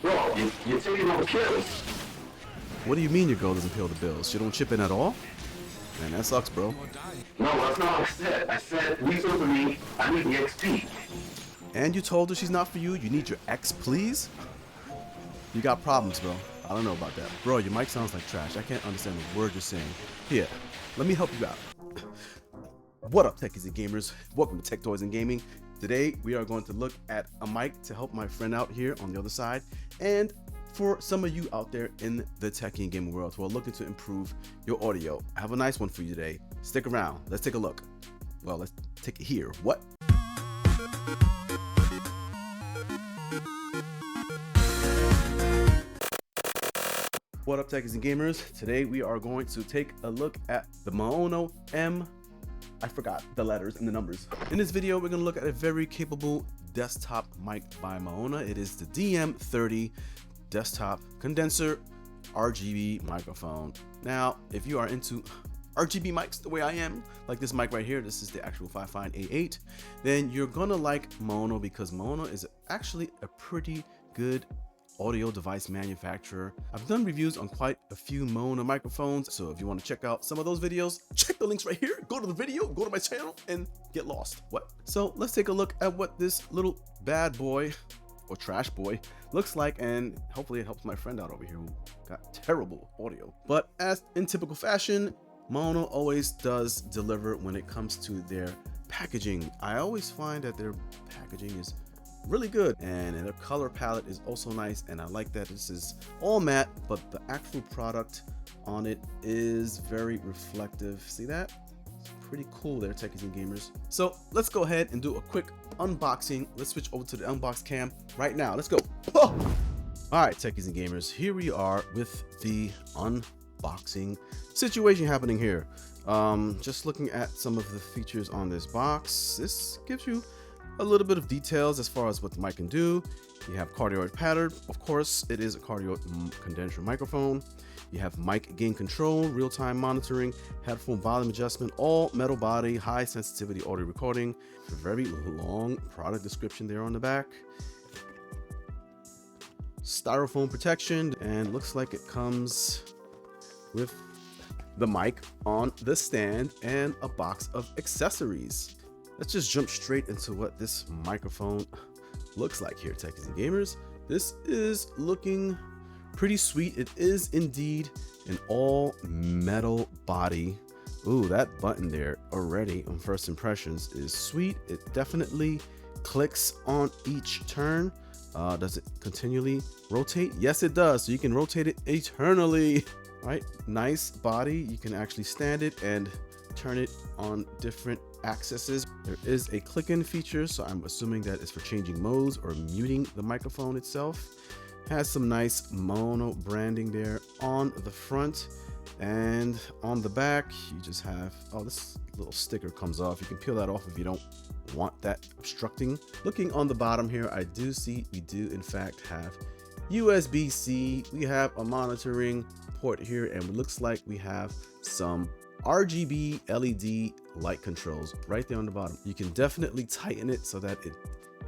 Bro, you're taking all the kills. What do you mean your goal doesn't pay all the bills? She don't chip in at all? Man, that sucks, bro. No, that's not what I said. I said, reason for me, I need the XP. And you told her she's not for you? You need your ex, please? You got problems, bro. I don't know about that. Bro, your mic sounds like trash. I can't understand the word you're saying. Here, let me help you out. What up, techies and gamers? Welcome to Tech Toys and Gaming. Today, we are going to look at a mic to help my friend out here on the other side. And for some of you out there in the techie and gaming world who are looking to improve your audio, I have a nice one for you today. Stick around. Let's take a look. Well, let's take it here. What? What up, techies and gamers? Today we are going to take a look at the Maono I forgot the letters and the numbers. In this video, we're gonna look at a very capable desktop mic by Maono. It is the DM30 desktop condenser RGB microphone. Now, if you are into RGB mics the way I am, like this mic right here, this is the actual Fifine A8, then you're gonna like Maono because Maono is actually a pretty good audio device manufacturer. I've done reviews on quite a few Maono microphones, so if you want to check out some of those videos, check the links right here. Go to the video, go to my channel, and get lost. What? So let's take a look at what this little bad boy or trash boy looks like, and hopefully it helps my friend out over here who got terrible audio. But as in typical fashion, Maono always does deliver when it comes to their packaging. I always find that their packaging is really good, and their color palette is also nice, and I like that this is all matte, but the actual product on it is very reflective. See that? It's pretty cool there, techies and gamers. So let's go ahead and do a quick unboxing. Let's switch over to the unbox cam right now. Let's go. Oh! All right, techies and gamers, here we are with the unboxing situation happening here. Just looking at some of the features on this box, this gives you a little bit of details as far as what the mic can do. You have cardioid pattern. Of course, it is a cardioid condenser microphone. You have mic gain control, real-time monitoring, headphone volume adjustment, all metal body, high sensitivity audio recording. A very long product description there on the back. Styrofoam protection, and looks like it comes with the mic on the stand and a box of accessories. Let's just jump straight into what this microphone looks like here, techies and gamers. This is looking pretty sweet. It is indeed an all metal body. Ooh, that button there already on first impressions is sweet. It definitely clicks on each turn. Does it continually rotate? Yes, it does. So you can rotate it eternally. All right, nice body. You can actually stand it and turn it on different axes. There is a click-in feature, so I'm assuming that is for changing modes or muting the microphone itself. Has some nice Maono branding there on the front, and on the back you just have, oh, this little sticker comes off. You can peel that off if you don't want that obstructing. Looking on the bottom here, I do see we do in fact have USB-C. We have a monitoring port here, and it looks like we have some RGB LED light controls right there on the bottom. You can definitely tighten it so that it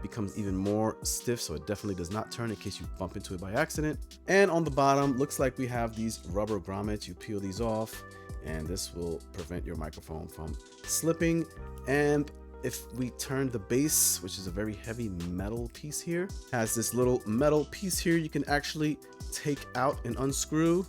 becomes even more stiff, so it definitely does not turn in case you bump into it by accident. And on the bottom, looks like we have these rubber grommets. You peel these off, and this will prevent your microphone from slipping. And if we turn the base, which is a very heavy metal piece here, has this little metal piece here you can actually take out and unscrew,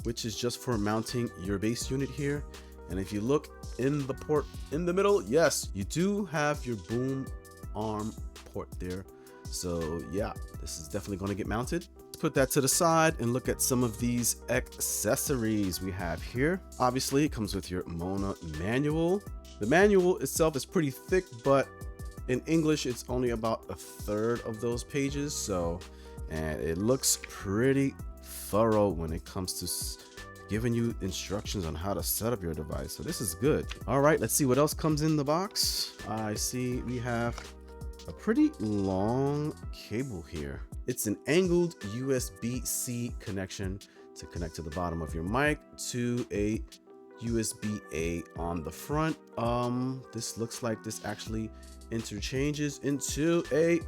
which is just for mounting your bass unit here. And if you look in the port in the middle, yes, you do have your boom arm port there. So yeah, this is definitely going to get mounted. Let's put that to the side and look at some of these accessories we have here. Obviously, it comes with your Maono manual. The manual itself is pretty thick, but in English, it's only about a third of those pages. So, and it looks pretty thorough when it comes to giving you instructions on how to set up your device. So this is good. All right, let's see what else comes in the box. I see we have a pretty long cable here. It's an angled USB-C connection to connect to the bottom of your mic to a USB-A on the front. This looks like this actually interchanges into a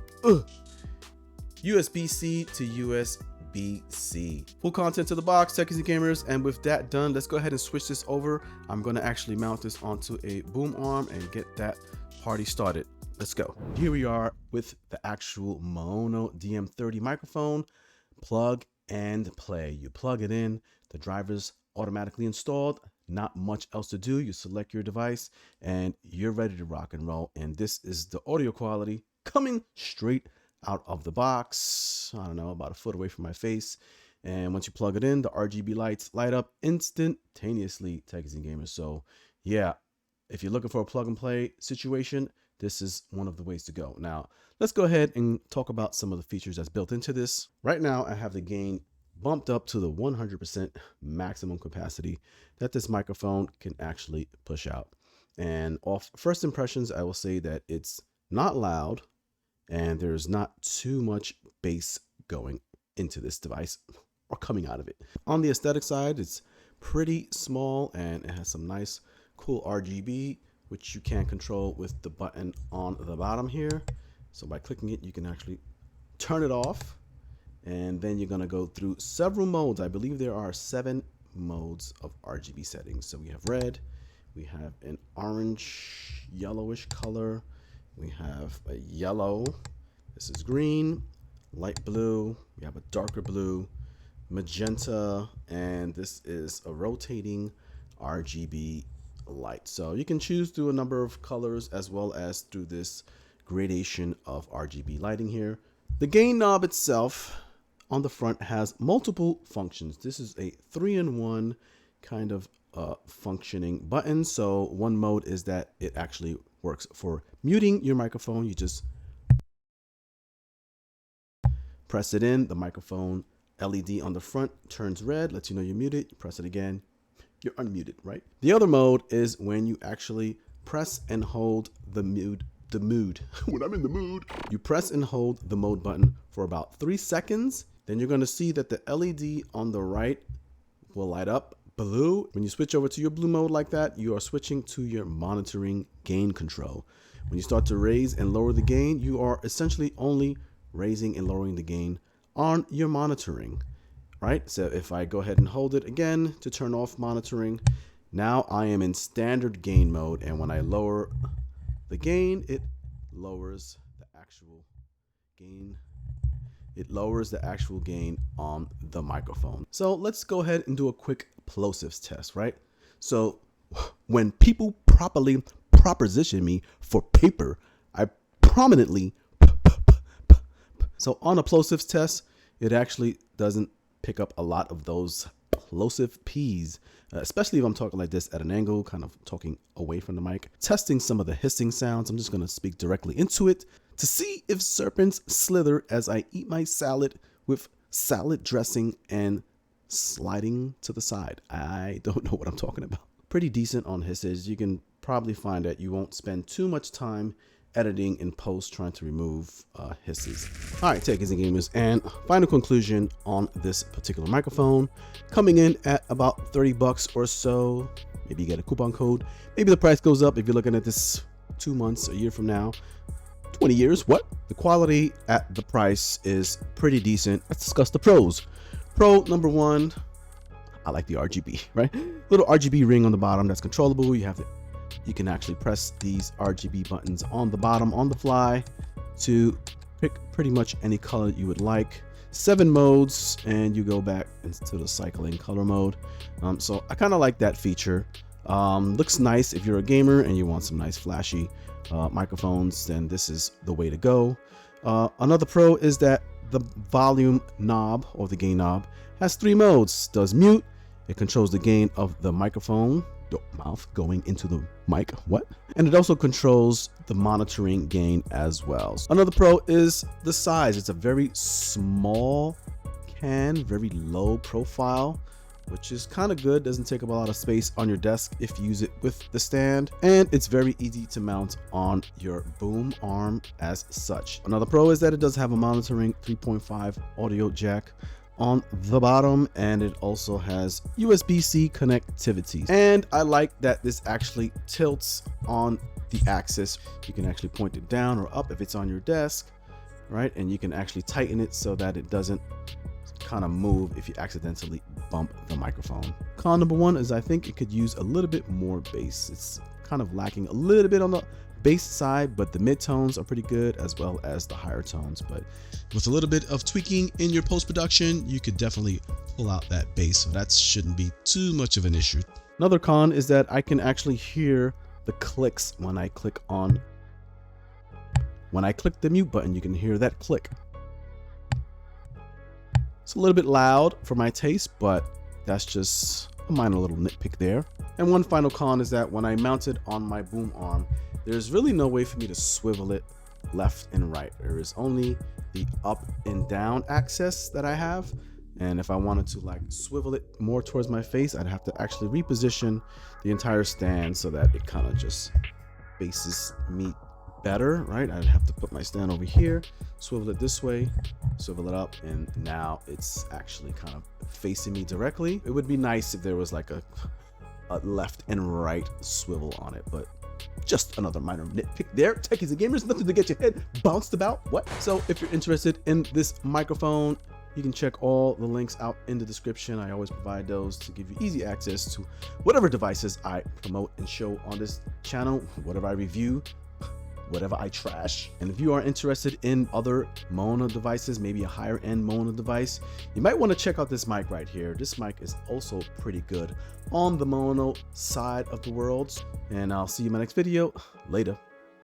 USB-C to USB-C. Full content to the box, techies and gamers. And with that done, let's go ahead and switch this over. I'm going to actually mount this onto a boom arm and get that party started. Let's go. Here we are with the actual Maono DM30 microphone. Plug and play. You plug it in, the driver's automatically installed, not much else to do. You select your device and you're ready to rock and roll. And this is the audio quality coming straight out of the box. I don't know, about a foot away from my face. And once you plug it in, the RGB lights light up instantaneously, techies and gamers. So yeah, if you're looking for a plug and play situation, this is one of the ways to go. Now, let's go ahead and talk about some of the features that's built into this. Right now, I have the gain bumped up to the 100% maximum capacity that this microphone can actually push out. And off first impressions, I will say that it's not loud and there's not too much bass going into this device or coming out of it. On the aesthetic side, it's pretty small and it has some nice, cool RGB, which you can control with the button on the bottom here. So by clicking it, you can actually turn it off. And then you're gonna go through several modes. I believe there are 7 modes of RGB settings. So we have red, we have an orange, yellowish color. We have a yellow, this is green, light blue, we have a darker blue, magenta, and this is a rotating RGB light. So you can choose through a number of colors as well as through this gradation of RGB lighting here. The gain knob itself on the front has multiple functions. This is a 3-in-1 kind of functioning button. So one mode is that it actually works for muting your microphone. You just press it in, the microphone LED on the front turns red, lets you know you're muted. You press it again, you're unmuted, right? The other mode is when you actually press and hold the mood. When I'm in the mood, you press and hold the mode button for about 3 seconds. Then you're going to see that the LED on the right will light up blue. When you switch over to your blue mode like that, you are switching to your monitoring gain control. When you start to raise and lower the gain, you are essentially only raising and lowering the gain on your monitoring, right? So if I go ahead and hold it again to turn off monitoring, now I am in standard gain mode. And when I lower the gain, it lowers the actual gain. It lowers the actual gain on the microphone. So let's go ahead and do a quick plosives test, right? So when people properly proposition me for paper, I prominently so on a plosives test, it actually doesn't pick up a lot of those plosive P's, especially if I'm talking like this at an angle, kind of talking away from the mic. Testing some of the hissing sounds, I'm just going to speak directly into it to see if serpents slither as I eat my salad with salad dressing and sliding to the side. I don't know what I'm talking about. Pretty decent on hisses. You can probably find that you won't spend too much time editing in post trying to remove hisses. All right, techies and gamers, and final conclusion on this particular microphone, coming in at about 30 bucks or so. Maybe you get a coupon code. Maybe the price goes up if you're looking at this 2 months, a year from now, 20 years. What? The quality at the price is pretty decent. Let's discuss the pros. Pro number 1, I like the RGB, right? Little RGB ring on the bottom that's controllable. You can actually press these RGB buttons on the bottom on the fly to pick pretty much any color you would like. 7 modes, and you go back into the cycling color mode. So I kind of like that feature. Looks nice if you're a gamer and you want some nice flashy microphones, then this is the way to go. Another pro is that the volume knob or the gain knob has 3 modes. Does mute, it controls the gain of the microphone, mouth going into the mic, and it also controls the monitoring gain as well. Another pro is the size. It's a very small can, very low profile, which is kind of good. Doesn't take up a lot of space on your desk if you use it with the stand, and it's very easy to mount on your boom arm as such. Another pro is that it does have a monitoring 3.5 audio jack on the bottom, and it also has USB-C connectivity. And I like that this actually tilts on the axis. You can actually point it down or up if it's on your desk, right? And you can actually tighten it so that it doesn't kind of move if you accidentally bump the microphone. Con number one is I think it could use a little bit more bass. It's kind of lacking a little bit on the bass side, but the mid-tones are pretty good as well as the higher tones. But with a little bit of tweaking in your post-production, you could definitely pull out that bass. So that shouldn't be too much of an issue. Another con is that I can actually hear the clicks when I click the mute button. You can hear that click. It's a little bit loud for my taste, but that's just a minor little nitpick there. And one final con is that when I mount it on my boom arm, there's really no way for me to swivel it left and right. There is only the up and down access that I have. And if I wanted to like swivel it more towards my face, I'd have to actually reposition the entire stand so that it kind of just faces me better, right? I'd have to put my stand over here, swivel it this way, swivel it up, and now it's actually kind of facing me directly. It would be nice if there was like a left and right swivel on it, but just another minor nitpick there. Techies and gamers, nothing to get your head bounced about. What? So if you're interested in this microphone, you can check all the links out in the description. I always provide those to give you easy access to whatever devices I promote and show on this channel, whatever I review, whatever I trash. And if you are interested in other Maono devices, maybe a higher end Maono device, you might want to check out this mic right here. This mic is also pretty good on the Maono side of the world. And I'll see you in my next video. Later.